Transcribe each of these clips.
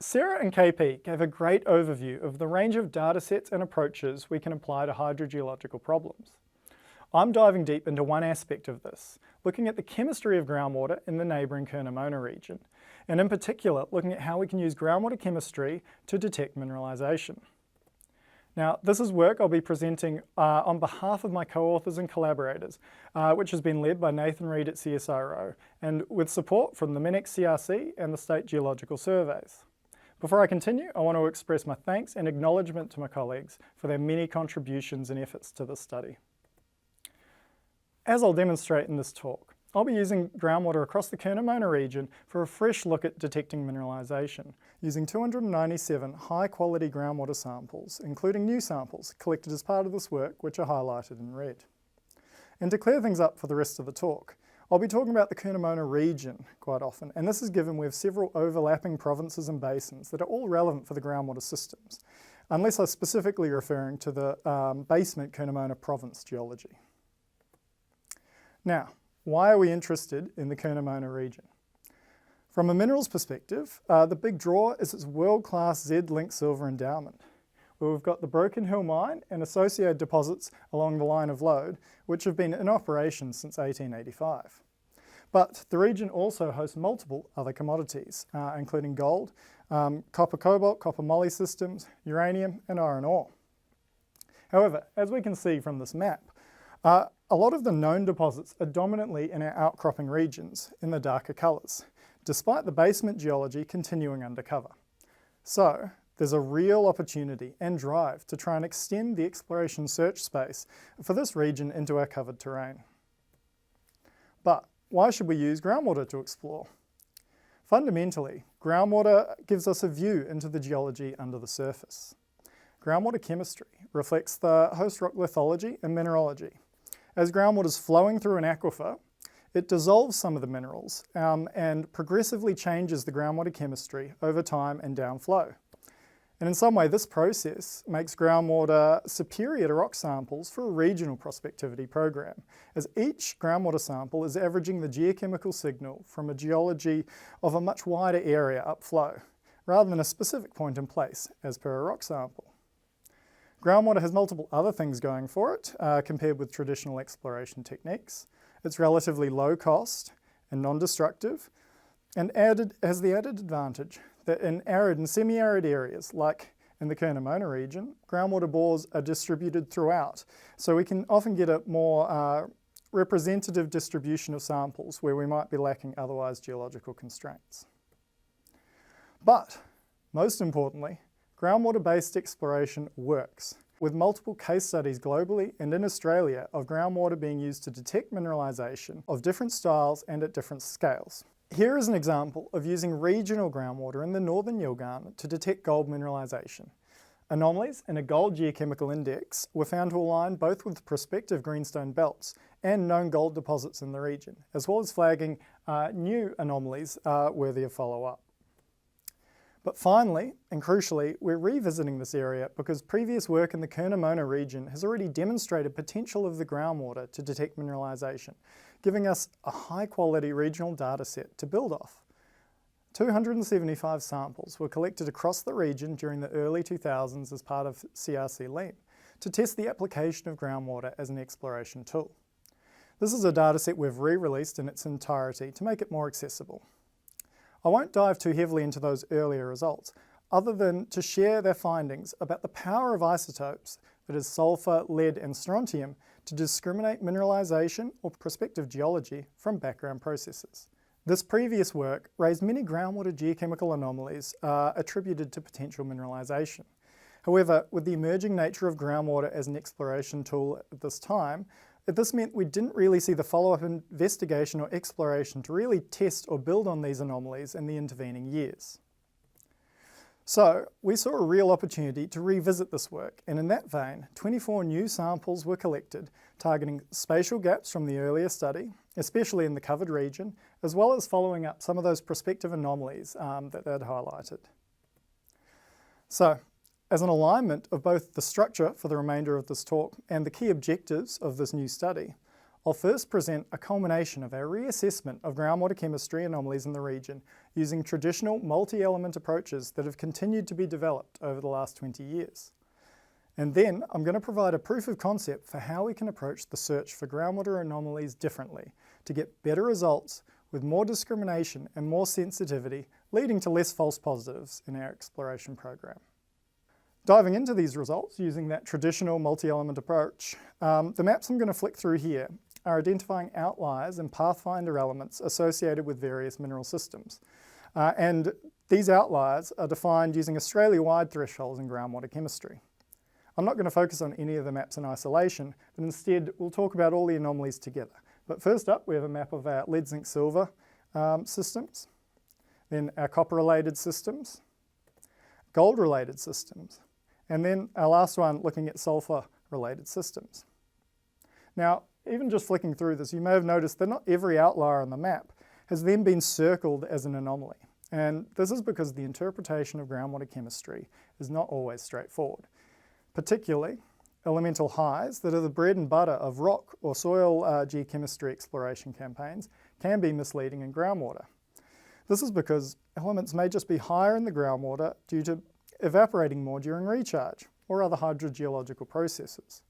Sarah and KP gave a great overview of the range of datasets and approaches we can apply to hydrogeological problems. I'm diving deep into one aspect of this, looking at the chemistry of groundwater in the neighbouring Curnamona region, and in particular looking at how we can use groundwater chemistry to detect mineralisation. Now, this is work I'll be presenting on behalf of my co-authors and collaborators, which has been led by Nathan Reed at CSIRO, and with support from the MinEx CRC and the State Geological Surveys. Before I continue, I want to express my thanks and acknowledgement to my colleagues for their many contributions and efforts to this study. As I'll demonstrate in this talk, I'll be using groundwater across the Curnamona region for a fresh look at detecting mineralisation, using 297 high-quality groundwater samples, including new samples collected as part of this work, which are highlighted in red. And to clear things up for the rest of the talk, I'll be talking about the Curnamona region quite often, and this is given we have several overlapping provinces and basins that are all relevant for the groundwater systems, unless I'm specifically referring to the basement Curnamona province geology. Now, why are we interested in the Curnamona region? From a minerals perspective, the big draw is its world-class Z-link silver endowment, where we've got the Broken Hill mine and associated deposits along the line of lode, which have been in operation since 1885. But the region also hosts multiple other commodities, including gold, copper cobalt, copper moly systems, uranium and iron ore. However, as we can see from this map, a lot of the known deposits are dominantly in our outcropping regions in the darker colours, despite the basement geology continuing undercover. So, there's a real opportunity and drive to try and extend the exploration search space for this region into our covered terrain. But why should we use groundwater to explore? Fundamentally, groundwater gives us a view into the geology under the surface. Groundwater chemistry reflects the host rock lithology and mineralogy. As groundwater is flowing through an aquifer, it dissolves some of the minerals and progressively changes the groundwater chemistry over time and downflow. And in some way, this process makes groundwater superior to rock samples for a regional prospectivity program, as each groundwater sample is averaging the geochemical signal from a geology of a much wider area upflow, rather than a specific point in place, as per a rock sample. Groundwater has multiple other things going for it compared with traditional exploration techniques. It's relatively low cost and non-destructive, and has the added advantage that in arid and semi-arid areas, like in the Curnamona region, groundwater bores are distributed throughout, so we can often get a more representative distribution of samples where we might be lacking otherwise geological constraints. But, most importantly, groundwater-based exploration works, with multiple case studies globally and in Australia of groundwater being used to detect mineralisation of different styles and at different scales. Here is an example of using regional groundwater in the northern Yilgarn to detect gold mineralisation. Anomalies in a gold geochemical index were found to align both with prospective greenstone belts and known gold deposits in the region, as well as flagging new anomalies worthy of follow-up. But finally, and crucially, we're revisiting this area because previous work in the Curnamona region has already demonstrated potential of the groundwater to detect mineralisation, giving us a high-quality regional data set to build off. 275 samples were collected across the region during the early 2000s as part of CRC LEAM to test the application of groundwater as an exploration tool. This is a data set we've re-released in its entirety to make it more accessible. I won't dive too heavily into those earlier results, other than to share their findings about the power of isotopes, that is sulfur, lead and strontium, to discriminate mineralisation or prospective geology from background processes. This previous work raised many groundwater geochemical anomalies attributed to potential mineralisation. However, with the emerging nature of groundwater as an exploration tool at this time, this meant we didn't really see the follow-up investigation or exploration to really test or build on these anomalies in the intervening years. So, we saw a real opportunity to revisit this work, and in that vein, 24 new samples were collected, targeting spatial gaps from the earlier study, especially in the covered region, as well as following up some of those prospective anomalies that they'd highlighted. So, as an alignment of both the structure for the remainder of this talk and the key objectives of this new study, I'll first present a culmination of our reassessment of groundwater chemistry anomalies in the region using traditional multi-element approaches that have continued to be developed over the last 20 years. And then I'm going to provide a proof of concept for how we can approach the search for groundwater anomalies differently to get better results with more discrimination and more sensitivity, leading to less false positives in our exploration program. Diving into these results using that traditional multi-element approach, the maps I'm going to flick through here are identifying outliers and pathfinder elements associated with various mineral systems. And these outliers are defined using Australia-wide thresholds in groundwater chemistry. I'm not going to focus on any of the maps in isolation, but instead we'll talk about all the anomalies together. But first up, we have a map of our lead, zinc, silver systems, then our copper-related systems, gold-related systems, and then our last one looking at sulfur-related systems. Now, even just flicking through this, you may have noticed that not every outlier on the map has then been circled as an anomaly. And this is because the interpretation of groundwater chemistry is not always straightforward. Particularly, elemental highs that are the bread and butter of rock or soil geochemistry exploration campaigns can be misleading in groundwater. This is because elements may just be higher in the groundwater due to evaporating more during recharge or other hydrogeological processes.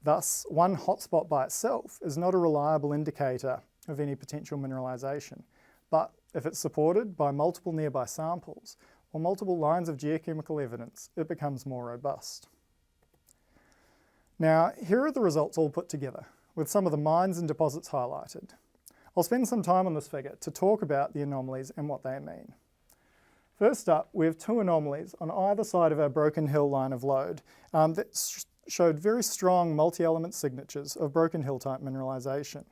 Thus, one hotspot by itself is not a reliable indicator of any potential mineralisation, but if it's supported by multiple nearby samples or multiple lines of geochemical evidence, it becomes more robust. Now, here are the results all put together, with some of the mines and deposits highlighted. I'll spend some time on this figure to talk about the anomalies and what they mean. First up, we have two anomalies on either side of our Broken Hill line of lode that showed very strong multi-element signatures of Broken Hill type mineralisation.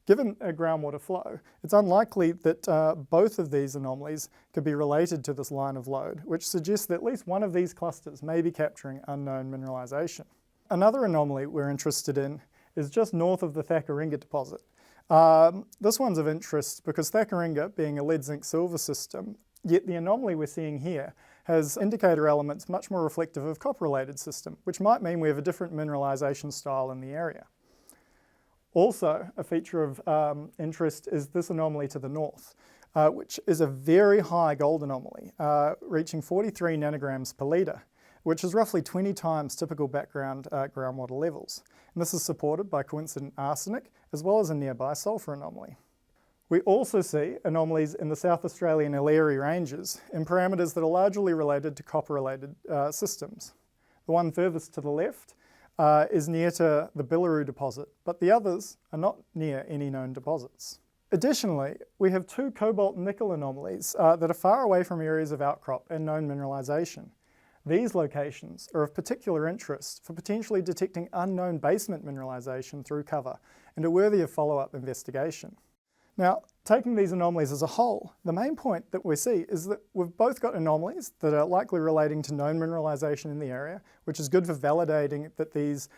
Given a groundwater flow, it's unlikely that both of these anomalies could be related to this line of lode, which suggests that at least one of these clusters may be capturing unknown mineralisation. Another anomaly we're interested in is just north of the Thackeringa deposit. This one's of interest because Thackeringa, being a lead, zinc, silver system, yet the anomaly we're seeing here has indicator elements much more reflective of copper-related system, which might mean we have a different mineralisation style in the area. Also, a feature of interest is this anomaly to the north, which is a very high gold anomaly, reaching 43 nanograms per litre, which is roughly 20 times typical background groundwater levels. And this is supported by coincident arsenic, as well as a nearby sulphur anomaly. We also see anomalies in the South Australian Illyri ranges in parameters that are largely related to copper-related systems. The one furthest to the left is near to the Billeroo deposit, but the others are not near any known deposits. Additionally, we have two cobalt and nickel anomalies that are far away from areas of outcrop and known mineralisation. These locations are of particular interest for potentially detecting unknown basement mineralisation through cover and are worthy of follow-up investigation. Now, taking these anomalies as a whole, the main point that we see is that we've both got anomalies that are likely relating to known mineralisation in the area, which is good for validating that these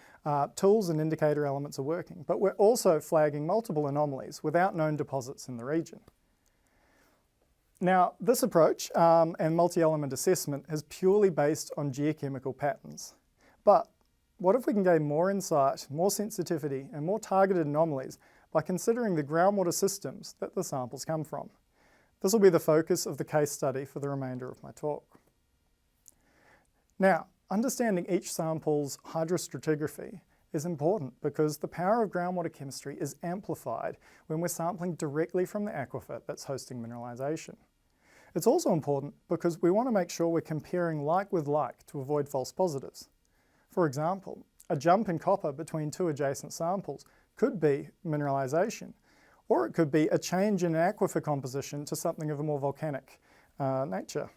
tools and indicator elements are working, but we're also flagging multiple anomalies without known deposits in the region. Now, this approach and multi-element assessment is purely based on geochemical patterns. But what if we can gain more insight, more sensitivity, and more targeted anomalies by considering the groundwater systems that the samples come from? This will be the focus of the case study for the remainder of my talk. Now, understanding each sample's hydrostratigraphy is important because the power of groundwater chemistry is amplified when we're sampling directly from the aquifer that's hosting mineralisation. It's also important because we want to make sure we're comparing like with like to avoid false positives. For example, a jump in copper between two adjacent samples could be mineralisation, or it could be a change in aquifer composition to something of a more volcanic nature.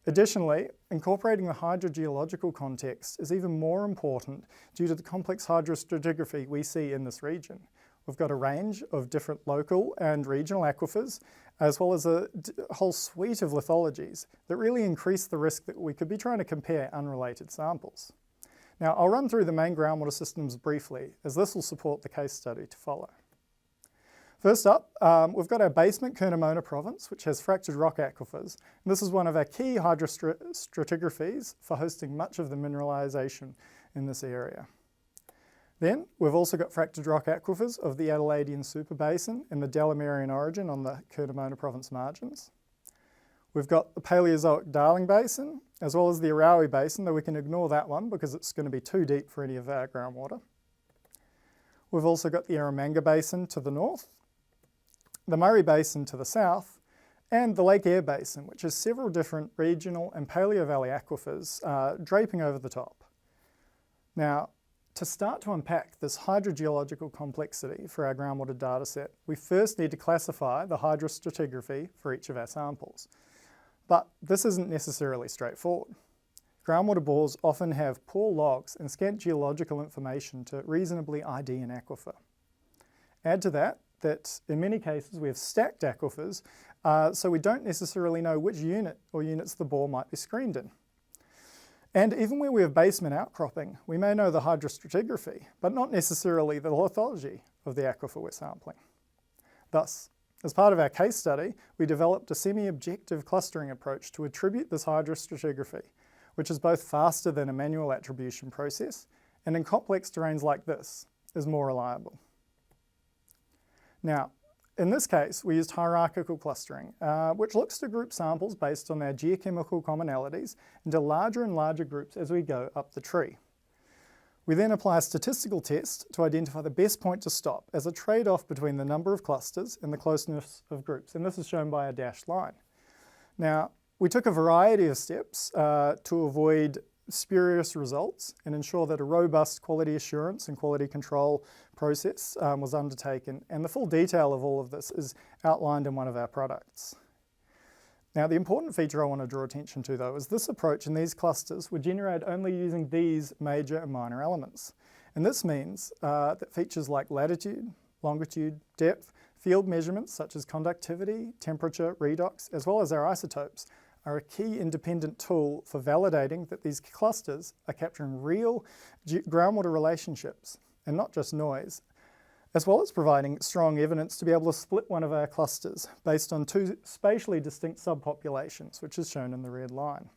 Additionally, incorporating the hydrogeological context is even more important due to the complex hydrostratigraphy we see in this region. We've got a range of different local and regional aquifers, as well as a whole suite of lithologies that really increase the risk that we could be trying to compare unrelated samples. Now, I'll run through the main groundwater systems briefly, as this will support the case study to follow. First up, we've got our basement Curnamona province, which has fractured rock aquifers. And this is one of our key hydrostratigraphies for hosting much of the mineralisation in this area. Then we've also got fractured rock aquifers of the Adelaidean Superbasin and the Delamerian origin on the Curnamona province margins. We've got the Paleozoic Darling Basin, as well as the Arawi Basin, though we can ignore that one because it's going to be too deep for any of our groundwater. We've also got the Eromanga Basin to the north, the Murray Basin to the south, and the Lake Eyre Basin, which has several different regional and Paleo Valley aquifers draping over the top. Now, to start to unpack this hydrogeological complexity for our groundwater dataset, we first need to classify the hydrostratigraphy for each of our samples. But this isn't necessarily straightforward. Groundwater bores often have poor logs and scant geological information to reasonably ID an aquifer. Add to that in many cases we have stacked aquifers, so we don't necessarily know which unit or units the bore might be screened in. And even where we have basement outcropping, we may know the hydrostratigraphy, but not necessarily the lithology of the aquifer we're sampling. Thus, as part of our case study, we developed a semi-objective clustering approach to attribute this hydrostratigraphy, which is both faster than a manual attribution process, and in complex terrains like this, is more reliable. Now, in this case, we used hierarchical clustering, which looks to group samples based on their geochemical commonalities into larger and larger groups as we go up the tree. We then apply a statistical test to identify the best point to stop as a trade-off between the number of clusters and the closeness of groups, and this is shown by a dashed line. Now, we took a variety of steps to avoid spurious results and ensure that a robust quality assurance and quality control process was undertaken, and the full detail of all of this is outlined in one of our products. Now, the important feature I want to draw attention to, though, is this approach and these clusters were generated only using these major and minor elements. And this means that features like latitude, longitude, depth, field measurements such as conductivity, temperature, redox, as well as our isotopes, are a key independent tool for validating that these clusters are capturing real groundwater relationships and not just noise, as well as providing strong evidence to be able to split one of our clusters based on two spatially distinct subpopulations, which is shown in the red line.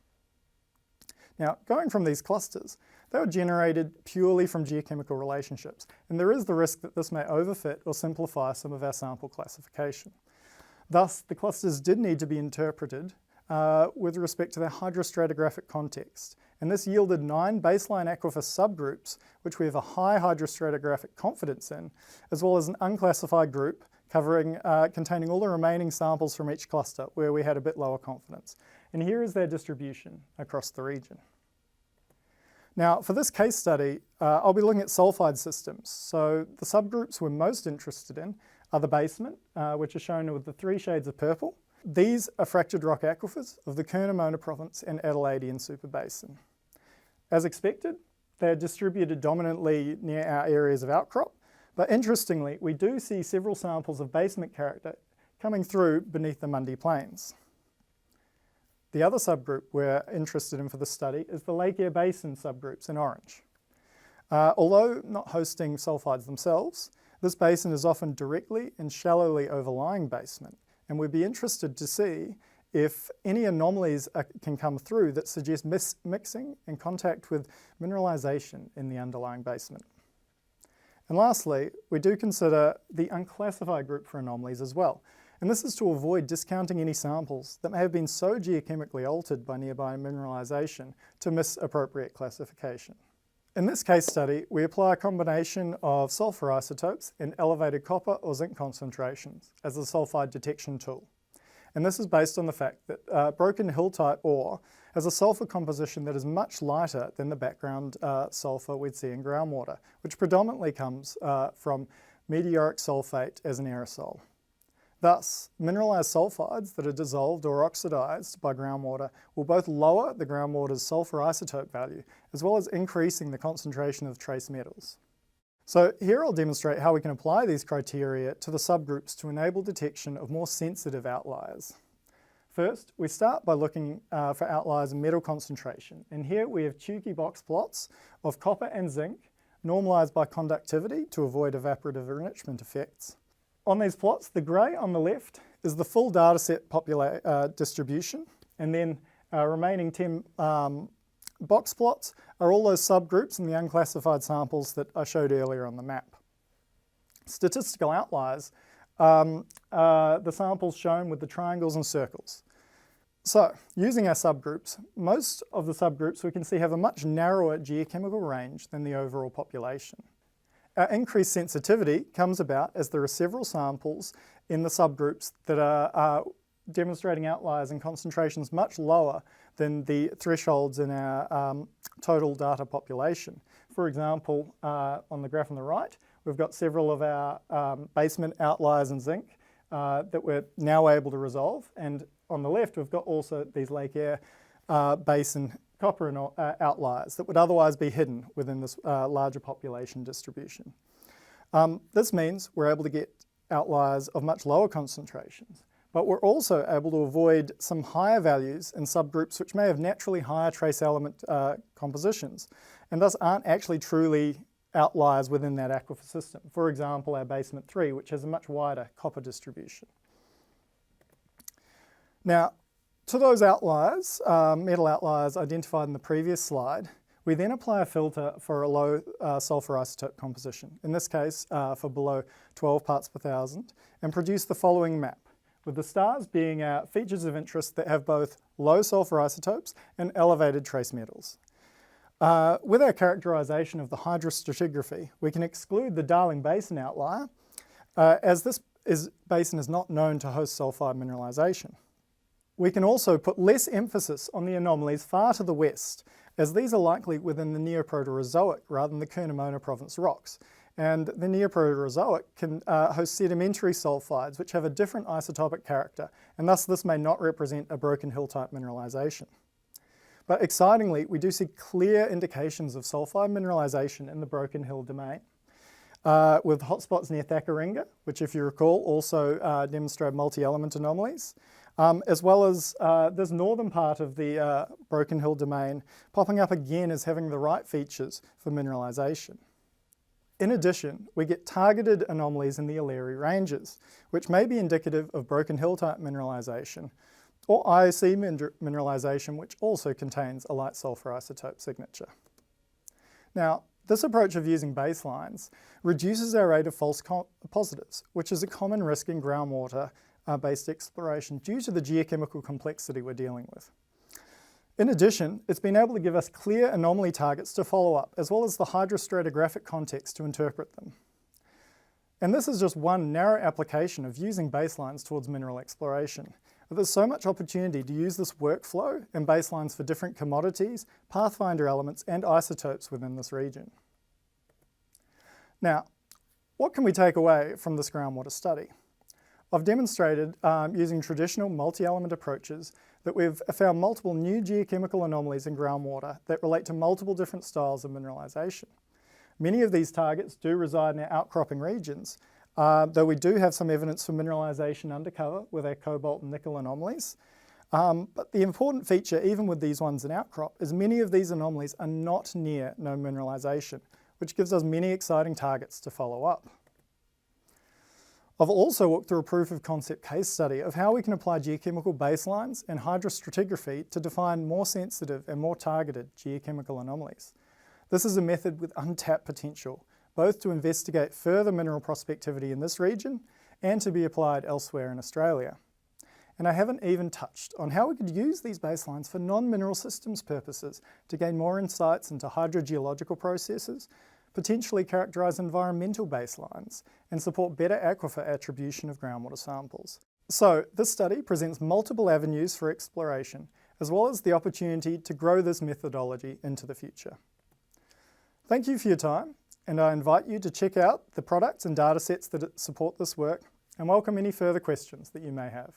Now, going from these clusters, they were generated purely from geochemical relationships, and there is the risk that this may overfit or simplify some of our sample classification. Thus, the clusters did need to be interpreted with respect to their hydrostratigraphic context, and this yielded 9 baseline aquifer subgroups, which we have a high hydrostratigraphic confidence in, as well as an unclassified group containing all the remaining samples from each cluster, where we had a bit lower confidence. And here is their distribution across the region. Now, for this case study, I'll be looking at sulfide systems. So the subgroups we're most interested in are the basement, which are shown with the 3 shades of purple. These are fractured rock aquifers of the Curnamona province and Adelaidean Superbasin. As expected, they're distributed dominantly near our areas of outcrop, but interestingly, we do see several samples of basement character coming through beneath the Mundy Plains. The other subgroup we're interested in for the study is the Lake Eyre Basin subgroups in orange. Although not hosting sulfides themselves, this basin is often directly and shallowly overlying basement, and we'd be interested to see if any anomalies can come through that suggest mixing and contact with mineralization in the underlying basement. And lastly, we do consider the unclassified group for anomalies as well. And this is to avoid discounting any samples that may have been so geochemically altered by nearby mineralization to miss appropriate classification. In this case study, we apply a combination of sulfur isotopes and elevated copper or zinc concentrations as a sulfide detection tool. And this is based on the fact that broken hill-type ore has a sulfur composition that is much lighter than the background sulfur we'd see in groundwater, which predominantly comes from meteoric sulfate as an aerosol. Thus, mineralized sulfides that are dissolved or oxidized by groundwater will both lower the groundwater's sulfur isotope value, as well as increasing the concentration of trace metals. So here I'll demonstrate how we can apply these criteria to the subgroups to enable detection of more sensitive outliers. First, we start by looking for outliers in metal concentration, and here we have Tukey box plots of copper and zinc, normalized by conductivity to avoid evaporative enrichment effects. On these plots, the grey on the left is the full dataset distribution, and then our remaining 10 Box plots are all those subgroups in the unclassified samples that I showed earlier on the map. Statistical outliers are the samples shown with the triangles and circles. So, using our subgroups, most of the subgroups we can see have a much narrower geochemical range than the overall population. Our increased sensitivity comes about as there are several samples in the subgroups that are demonstrating outliers in concentrations much lower than the thresholds in our total data population. For example, on the graph on the right, we've got several of our basement outliers in zinc that we're now able to resolve, and on the left we've got also these Lake Eyre basin copper outliers that would otherwise be hidden within this larger population distribution. This means we're able to get outliers of much lower concentrations, but we're also able to avoid some higher values in subgroups which may have naturally higher trace element compositions and thus aren't actually truly outliers within that aquifer system. For example, our basement 3, which has a much wider copper distribution. Now, to those outliers, metal outliers identified in the previous slide, we then apply a filter for a low sulfur isotope composition, in this case for below 12 parts per thousand, and produce the following map, with the stars being our features of interest that have both low sulfur isotopes and elevated trace metals. With our characterization of the hydrostratigraphy, we can exclude the Darling Basin outlier, as this basin is not known to host sulfide mineralization. We can also put less emphasis on the anomalies far to the west, as these are likely within the Neoproterozoic rather than the Curnamona province rocks. And the Neoproterozoic can host sedimentary sulfides, which have a different isotopic character, and thus this may not represent a Broken Hill type mineralization. But excitingly, we do see clear indications of sulfide mineralization in the Broken Hill domain, with hotspots near Thakaringa, which if you recall also demonstrate multi-element anomalies, as well as this northern part of the Broken Hill domain popping up again as having the right features for mineralization. In addition, we get targeted anomalies in the Illyri ranges, which may be indicative of Broken Hill type mineralization, or IOC mineralization, which also contains a light sulfur isotope signature. Now, this approach of using baselines reduces our rate of false positives, which is a common risk in groundwater-based exploration due to the geochemical complexity we're dealing with. In addition, it's been able to give us clear anomaly targets to follow up, as well as the hydrostratigraphic context to interpret them. And this is just one narrow application of using baselines towards mineral exploration. But there's so much opportunity to use this workflow and baselines for different commodities, pathfinder elements, and isotopes within this region. Now, what can we take away from this groundwater study? I've demonstrated using traditional multi-element approaches that we've found multiple new geochemical anomalies in groundwater that relate to multiple different styles of mineralization. Many of these targets do reside in our outcropping regions, though we do have some evidence for mineralization undercover with our cobalt and nickel anomalies. But the important feature, even with these ones in outcrop, is many of these anomalies are not near known mineralization, which gives us many exciting targets to follow up. I've also walked through a proof of concept case study of how we can apply geochemical baselines and hydrostratigraphy to define more sensitive and more targeted geochemical anomalies. This is a method with untapped potential, both to investigate further mineral prospectivity in this region and to be applied elsewhere in Australia. And I haven't even touched on how we could use these baselines for non-mineral systems purposes to gain more insights into hydrogeological processes, potentially characterise environmental baselines, and support better aquifer attribution of groundwater samples. So this study presents multiple avenues for exploration, as well as the opportunity to grow this methodology into the future. Thank you for your time, and I invite you to check out the products and datasets that support this work, and welcome any further questions that you may have.